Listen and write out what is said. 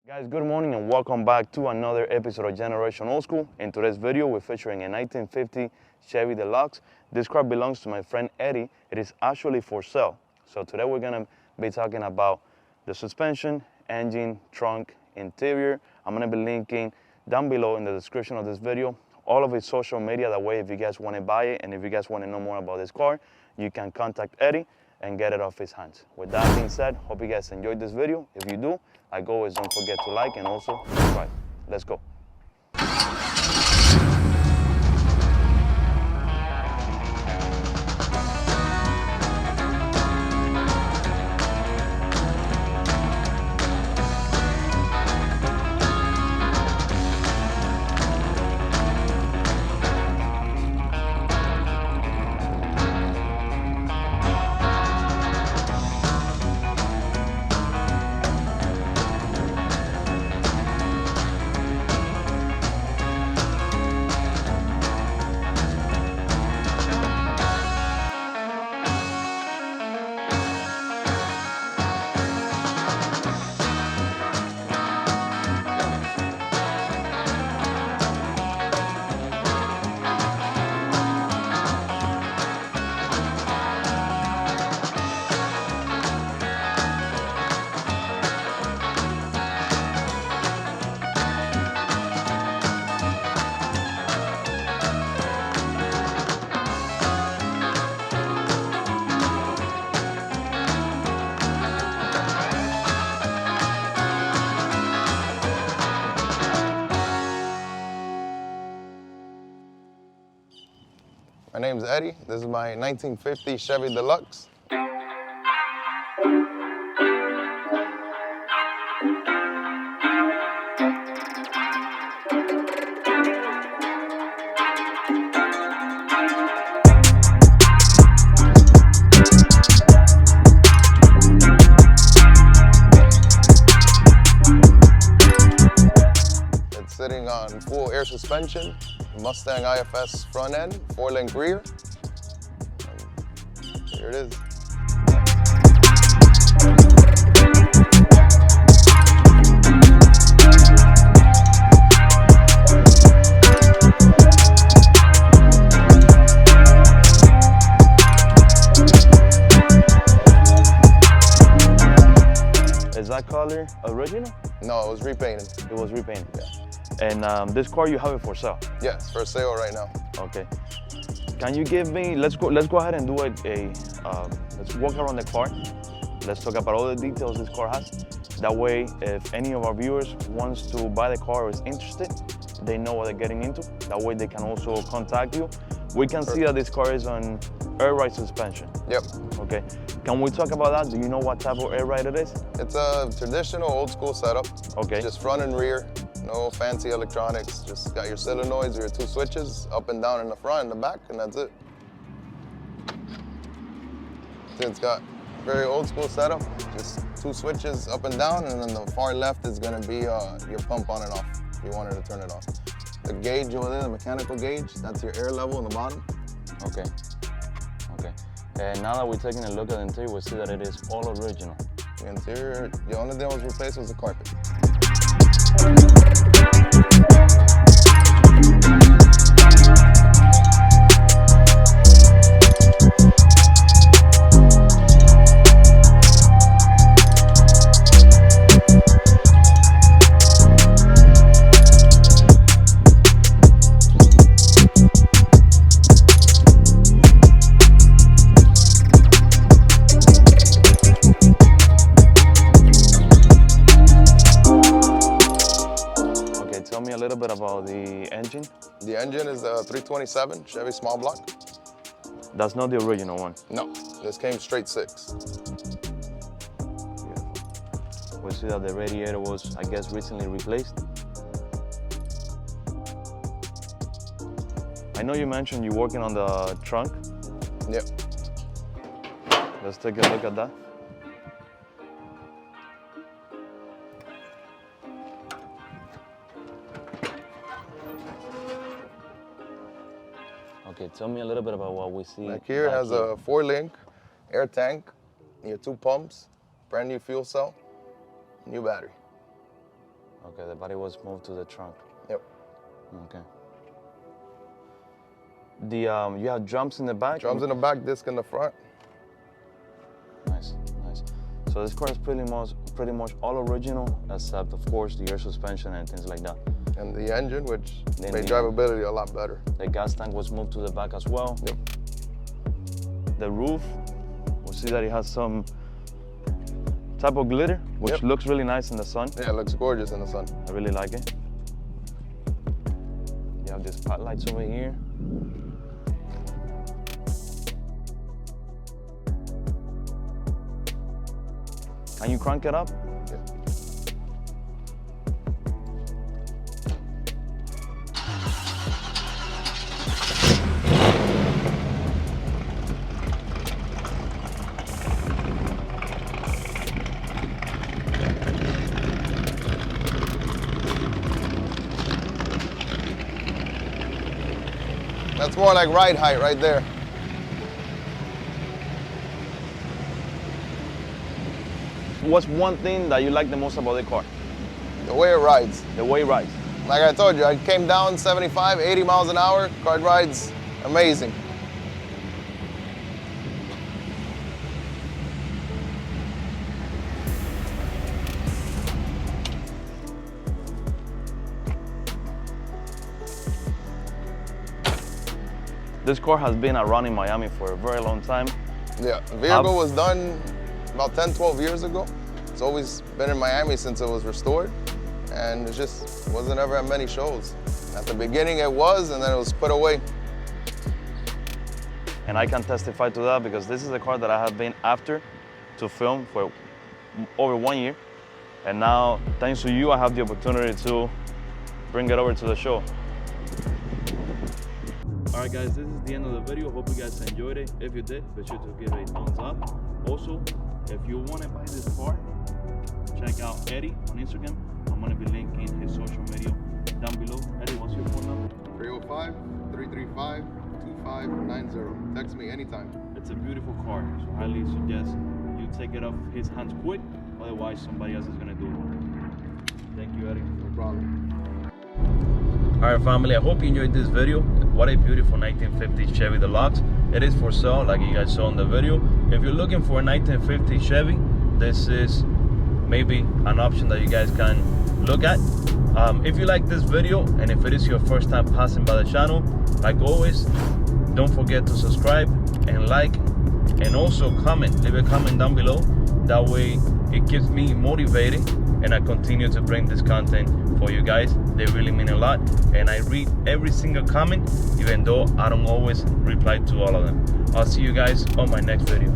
Guys, good morning and welcome back to another episode of Generation Old School. In today's video, we're featuring a 1950 Chevy Deluxe. This car belongs to my friend Eddie. It is actually for sale. So today we're gonna be talking about the suspension, engine, trunk, interior. I'm gonna be linking down below in the description of this video all of his social media. That way, if you guys wanna buy it and if you guys wanna know more about this car, you can contact Eddie and get it off his hands. With that being said, hope you guys enjoyed this video. If you do, like always, don't forget to like and also subscribe. Let's go. My name's Eddie. This is my 1950 Chevy Deluxe. It's sitting on full air suspension. Mustang IFS front end, 4-link rear. And here it is. Is that color original? No, it was repainted. It was repainted. Yeah. And this car, you have it for sale? Yes, for sale right now. Okay. Can you give me, let's go ahead and do let's walk around the car. Let's talk about all the details this car has. That way, if any of our viewers wants to buy the car or is interested, they know what they're getting into. That way they can also contact you. We can see that this car is on air ride suspension. Yep. Okay. Can we talk about that? Do you know what type of air ride it is? It's a traditional old school setup. Okay. Just front and rear. No fancy electronics, just got your solenoids or your two switches up and down in the front and the back, and that's it. It's got very old school setup, just two switches up and down, and then the far left is gonna be your pump on and off, if you wanted to turn it off. The gauge over there, the mechanical gauge, that's your air level in the bottom. Okay. Okay. And now that we're taking a look at the interior, we see that it is all original. The interior, the only thing that was replaced was the carpet. Tell me a little bit about the engine. The engine is a 327 Chevy small block. That's not the original one. No, this came straight 6. Beautiful. We see that the radiator was, I guess, recently replaced. I know you mentioned you're working on the trunk. Yep. Let's take a look at that. Okay, tell me a little bit about what we see. Back here has a 4-link air tank, your 2 pumps, brand new fuel cell, new battery. Okay, the body was moved to the trunk. Yep. Okay. The you have drums in the back? Drums in the back, disc in the front. Nice, nice. So this car is pretty much all original, except of course the air suspension and things like that. And the engine, which Then made the- drivability a lot better. The gas tank was moved to the back as well. Yep. The roof, we'll see that it has some type of glitter, which Yep. looks really nice in the sun. Yeah, it looks gorgeous in the sun. I really like it. You have these spotlights over here. Can you crank it up? Yeah. That's more like ride height right there. What's one thing that you like the most about the car? The way it rides. The way it rides. Like I told you, I came down 75, 80 miles an hour. Car rides amazing. This car has been around in Miami for a very long time. Yeah, the vehicle was done about 10, 12 years ago. It's always been in Miami since it was restored. And it just wasn't ever at many shows. At the beginning it was, and then it was put away. And I can testify to that because this is a car that I have been after to film for over 1 year. And now, thanks to you, I have the opportunity to bring it over to the show. All right, guys, this is the end of the video. Hope you guys enjoyed it. If you did, be sure to give it a thumbs up. Also, if you want to buy this car, check out Eddie on Instagram. I'm going to be linking his social media down below. Eddie, what's your phone number? 305-335-2590. Text me anytime. It's a beautiful car, so I highly suggest you take it off his hands quick. Otherwise, somebody else is going to do it. Thank you, Eddie. No problem. Alright family, I hope you enjoyed this video. What a beautiful 1950 Chevy Deluxe. It is for sale like you guys saw in the video. If you're looking for a 1950 Chevy, this is maybe an option that you guys can look at. If you like this video and if it is your first time passing by the channel, like always, don't forget to subscribe and like, and also comment. Leave a comment down below. That way it keeps me motivated and I continue to bring this content for you guys. They really mean a lot, and I read every single comment, even though I don't always reply to all of them. I'll see you guys on my next video.